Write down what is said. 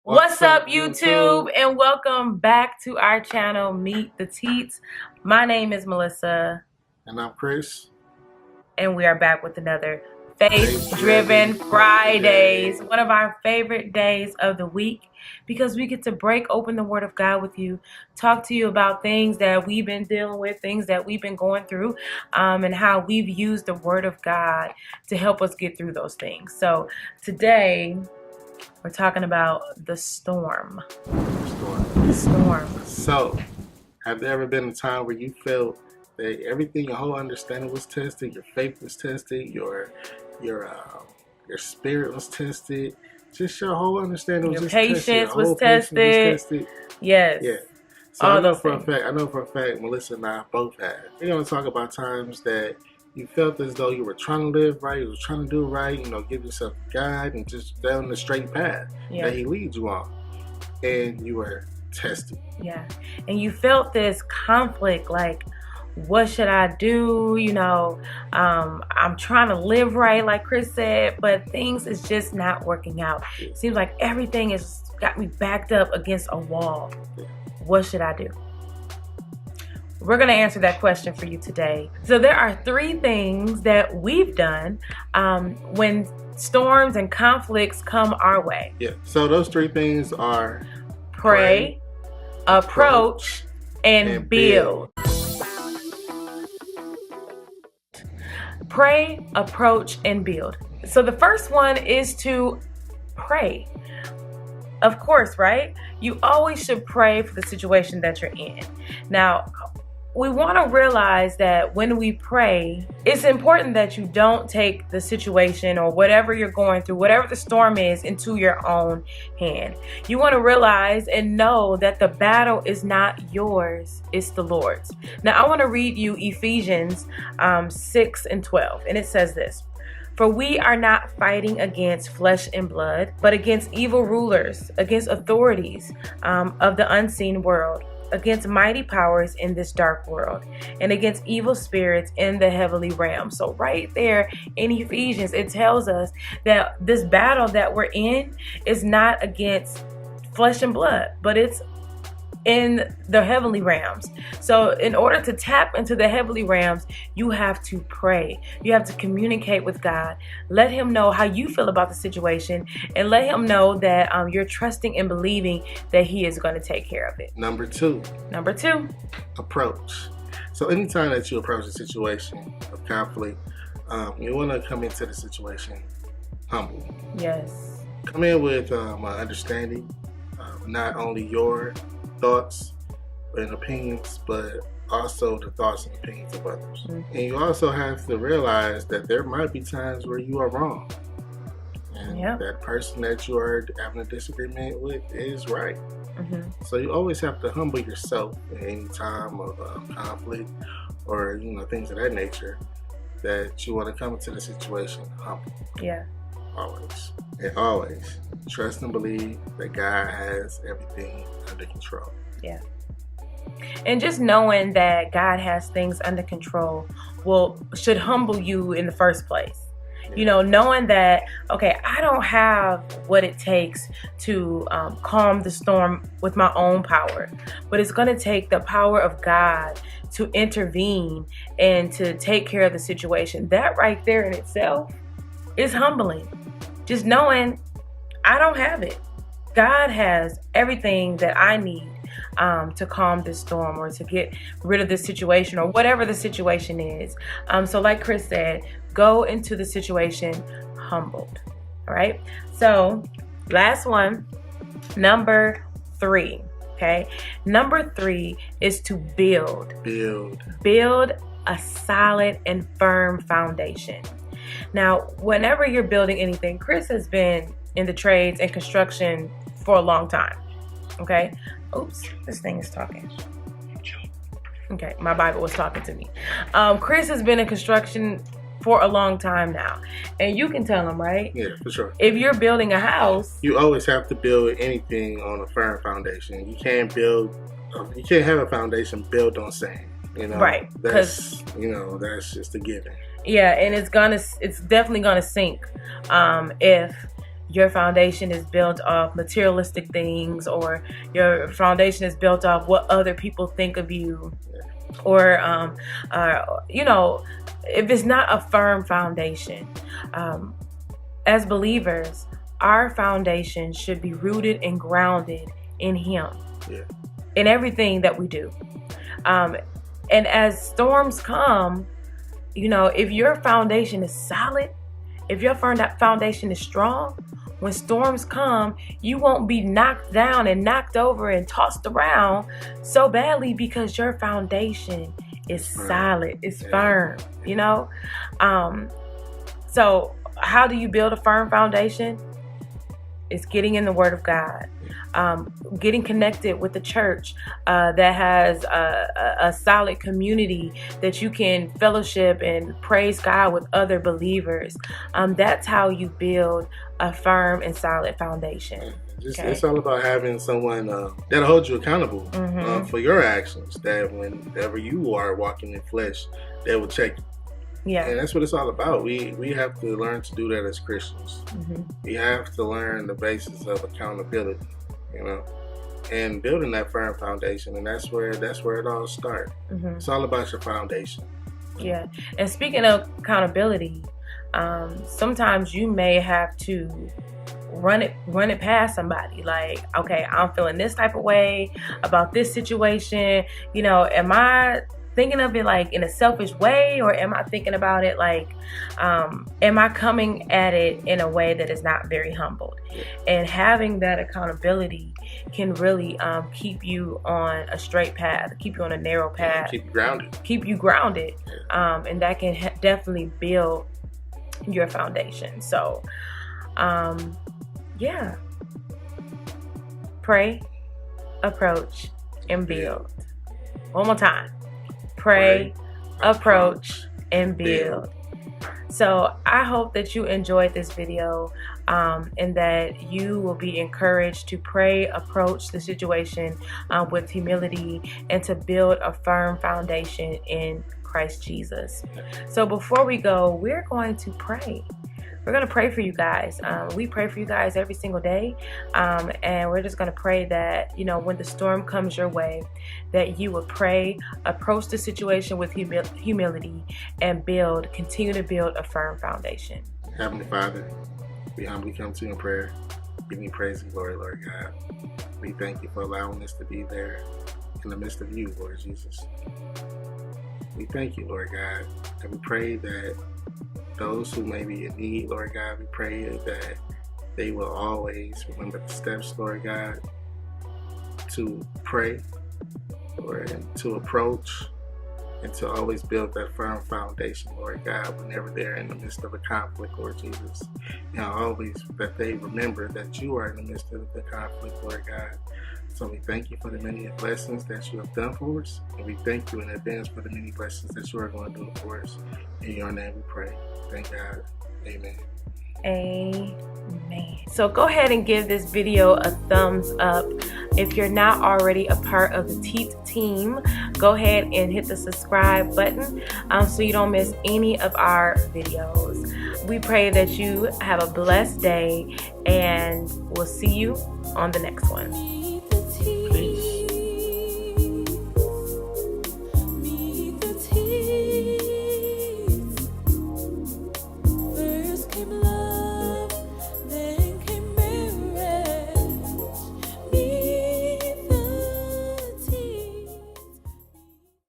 What's up, YouTube? And welcome back to our channel, Meet the Teats. My name is Melissa. And I'm Chris. And we are back with another Faith-Driven Fridays. One of our favorite days of the week because we get to break open the Word of God with you, talk to you about things that we've been dealing with, things that we've been going through, and how we've used the Word of God to help us get through those things. So today, we're talking about the storm. The storm. So, have there ever been a time where you felt that everything, your whole understanding was tested, your faith was tested, your spirit was tested, just your whole understanding was your just patience tested. Was tested. Yes. Yeah. So I know for a fact, Melissa and I both have. We're gonna talk about times that you felt as though you were trying to live right, you were trying to do right, give yourself a guide and just down the straight path that He leads you on. And you were tested. Yeah. And you felt this conflict, like, what should I do? I'm trying to live right, like Chris said, but things is just not working out. It seems like everything has got me backed up against a wall. What should I do? We're going to answer that question for you today. So there are 3 things that we've done when storms and conflicts come our way. Yeah. So those 3 things are pray, approach, and build. Pray, approach, and build. So the first one is to pray. Of course, right? You always should pray for the situation that you're in. Now, we want to realize that when we pray, it's important that you don't take the situation or whatever you're going through, whatever the storm is, into your own hand. You want to realize and know that the battle is not yours, it's the Lord's. Now, I want to read you Ephesians 6:12, and it says this: "For we are not fighting against flesh and blood, but against evil rulers, against authorities of the unseen world, against mighty powers in this dark world, and against evil spirits in the heavenly realm." So right there in Ephesians, it tells us that this battle that we're in is not against flesh and blood, but it's in the heavenly realms. So in order to tap into the heavenly realms, you have to pray. You have to communicate with God. Let Him know how you feel about the situation, and let Him know that you're trusting and believing that He is going to take care of it. Number two, approach. So anytime that you approach a situation of conflict, you want to come into the situation humble. Yes. Come in with understanding, not only your thoughts and opinions, but also the thoughts and opinions of others. Mm-hmm. And you also have to realize that there might be times where you are wrong, and that person that you are having a disagreement with is right. Mm-hmm. So you always have to humble yourself in any time of conflict or things of that nature, that you want to come into the situation humble. Yeah. Always. And always trust and believe that God has everything under control. Yeah. And just knowing that God has things under control should humble you in the first place. Yeah. Knowing that, okay, I don't have what it takes to calm the storm with my own power, but it's going to take the power of God to intervene and to take care of the situation. That right there in itself is humbling. Just knowing I don't have it. God has everything that I need to calm this storm or to get rid of this situation or whatever the situation is. So like Chris said, go into the situation humbled. All right. So last one, number 3. Okay. Number 3 is to build. Build a solid and firm foundation. Now, whenever you're building anything, Chris has been in the trades and construction for a long time. Okay. Oops, this thing is talking. Okay, my Bible was talking to me. Chris has been in construction for a long time now, and you can tell him, right? Yeah, for sure. If you're building a house, you always have to build anything on a firm foundation. You can't have a foundation built on sand. Right? Because that's just a given. Yeah, and it's definitely gonna sink if your foundation is built off materialistic things, or your foundation is built off what other people think of you, or if it's not a firm foundation, as believers, our foundation should be rooted and grounded in Him, in everything that we do. And as storms come, if your foundation is solid, if your foundation is strong, when storms come, you won't be knocked down and knocked over and tossed around so badly, because your foundation is solid, it's firm, So how do you build a firm foundation? It's getting in the Word of God, getting connected with the church that has a solid community that you can fellowship and praise God with other believers. That's how you build a firm and solid foundation. It's all about having someone that'll hold you accountable for your actions, that whenever you are walking in flesh, they will check you. Yeah. And that's what it's all about. We have to learn to do that as Christians. We have to learn the basis of accountability, and building that firm foundation. And that's where it all starts. It's all about your foundation. Yeah. And speaking of accountability, sometimes you may have to run it past somebody. Like, okay, I'm feeling this type of way about this situation. Am I thinking of it like in a selfish way, or am I thinking about it like, am I coming at it in a way that is not very humbled? And having that accountability can really keep you on a straight path, keep you on a narrow path, keep you grounded, and that can definitely build your foundation. So pray, approach, and build. One more time. Pray, approach, and build. So I hope that you enjoyed this video, and that you will be encouraged to pray, approach the situation with humility, and to build a firm foundation in Christ Jesus. So before we go, we're going to pray. We're going to pray for you guys. We pray for you guys every single day. And we're just going to pray that, when the storm comes your way, that you will pray, approach the situation with humility, and continue to build a firm foundation. Heavenly Father, we humbly come to you in prayer. Give me praise and glory, Lord God. We thank you for allowing us to be there in the midst of you, Lord Jesus. We thank you, Lord God. And we pray that those who may be in need, Lord God, we pray that they will always remember the steps, Lord God, to pray, Lord, and to approach, and to always build that firm foundation, Lord God, whenever they're in the midst of a conflict, Lord Jesus. Always that they remember that you are in the midst of the conflict, Lord God. So we thank you for the many blessings that you have done for us, and we thank you in advance for the many blessings that you are going to do for us. In your name we pray. Thank God. Amen. Amen. So go ahead and give this video a thumbs up. If you're not already a part of the Teats team, go ahead and hit the subscribe button so you don't miss any of our videos. We pray that you have a blessed day, and we'll see you on the next one.